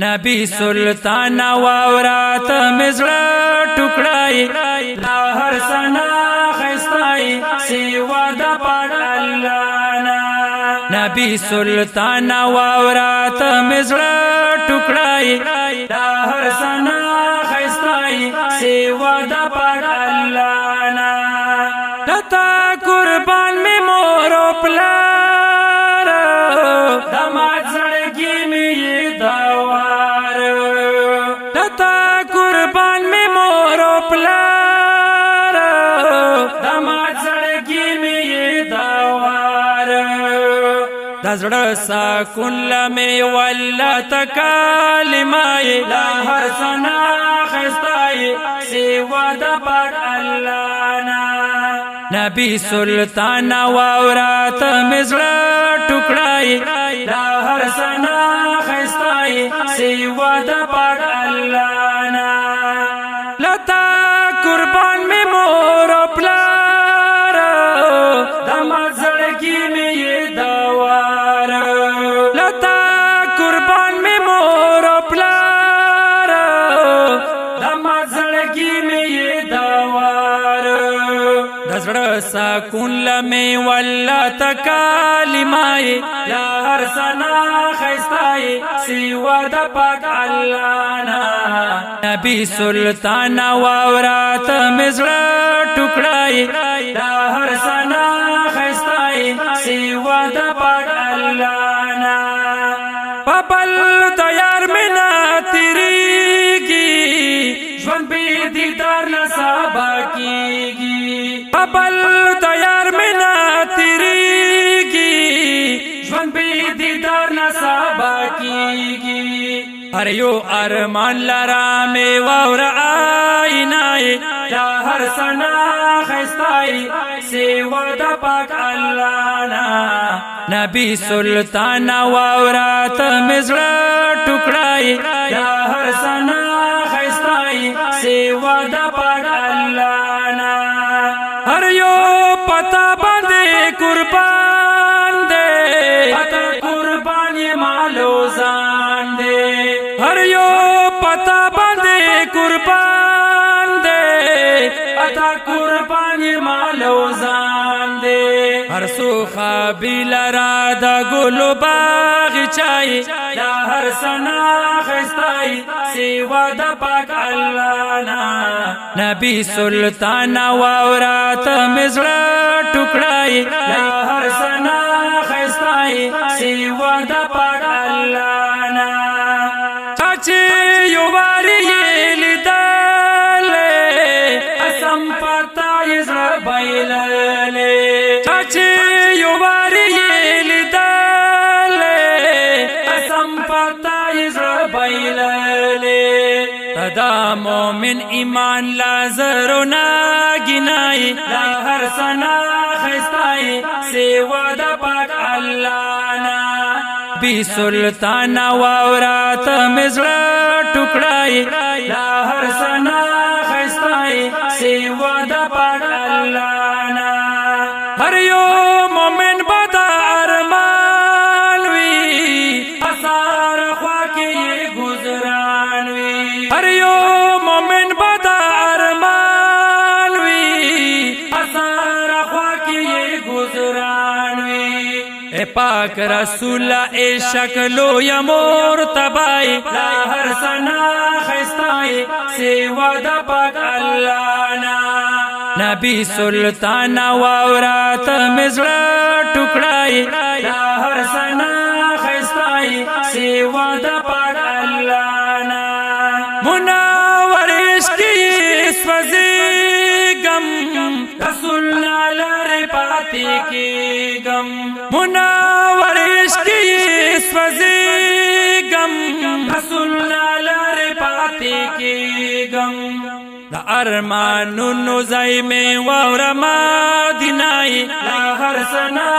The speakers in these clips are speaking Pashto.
نبی سلطان واورات مزړه ټوکړای لا هر سنا خستای سیوا د پاک الله نا نبی سلطان واورات مزړه ټوکړای لا هر سنا خستای سیوا د پاک الله نا لتا قربان می مور او پلار دمات زړګي می داوار لتا قربان می مور او پلار دمات زړګي می داوار دزړه سکون لمه ولا تکلمای لا هر سنا خستای سیوا د پاک الله نا نبی سلطان واورات مزړه ټوکړای لا هر سنا خستای سیوا د پاک الله نا لتا قربان می مور او پلار د مزړګي می داوار لتا قربان می مور او پلار د مزړګي می داوار دزړه سکون لمه ولا تکلمای لا هر سنا خستای سیوا د پاک الله نا نبی سلطان واورات مزړه ټوکړای لا هر سنا خستای سیوا د پاک الله نا پپل تیار مینا تیریږي ژوند به دیدار نه سبا کیږي پپل تیار مینا تیریږي ژوند به دیدار نه سبا کیږي هر یو ارمان لرا می واور آینای لا هر سنا خستای سیوا د پاک الله نا نبی سلطان واورات مزړه ټوکړای لا هر سنا خستای سیوا د پاک الله نا هر یو پتا باندې قربان دے پتا قربان یې مالو ځان دے هر یو پتا باندې قربان دے پتا قربان یې مالو ځان دے هر سو خابیل را د ګلو باغ چای لا هر سنا خستای سیوا د پاک الله نا نبی سلطان واورات مزړه ټوکړای لا هر سنا خستای سیوا د پاک الله نا چاچی یو واری لیدل اسم پتای زړه بایلل چاچی یو واری لیدل اسم پتای زړه بایلل دا مومن ایمان لازر و ناگنائی لا هر سنا خستائی سیوا دا پاک اللہ نا بی سلطان واورات مزړه ټوکړای لا هر سنا خستائی سیوا دا پاک اللہ نا هر یو مومن بدا ارمان وی اثار خوا کې گزران وی هر یو مومن بدا ارمان وی اثار خوا کې گزران وی اے پاک رسول اے شکلو یا مرتبائی لا ہر سنا خستائی سیوا دا پاک اللہ نا نبی سلطان واورات مزړه ټوکړای لا هر سنا خستائی سیوا دا پاک اللہ نا مناور عشقی سوزیگم رسول لار پاتی کی گم مناور عشقی سوزیگم رسول لار پاتی کی گم دا ارمانونو زای میں واور مدینائی لا ہر سنا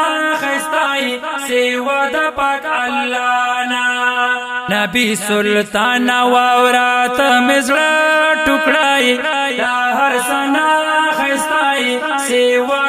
خستائی سیوا دا پاک اللہ نا نبی سلطان واورات مزړه ټوکړای لا هر سنا خستائی سیوا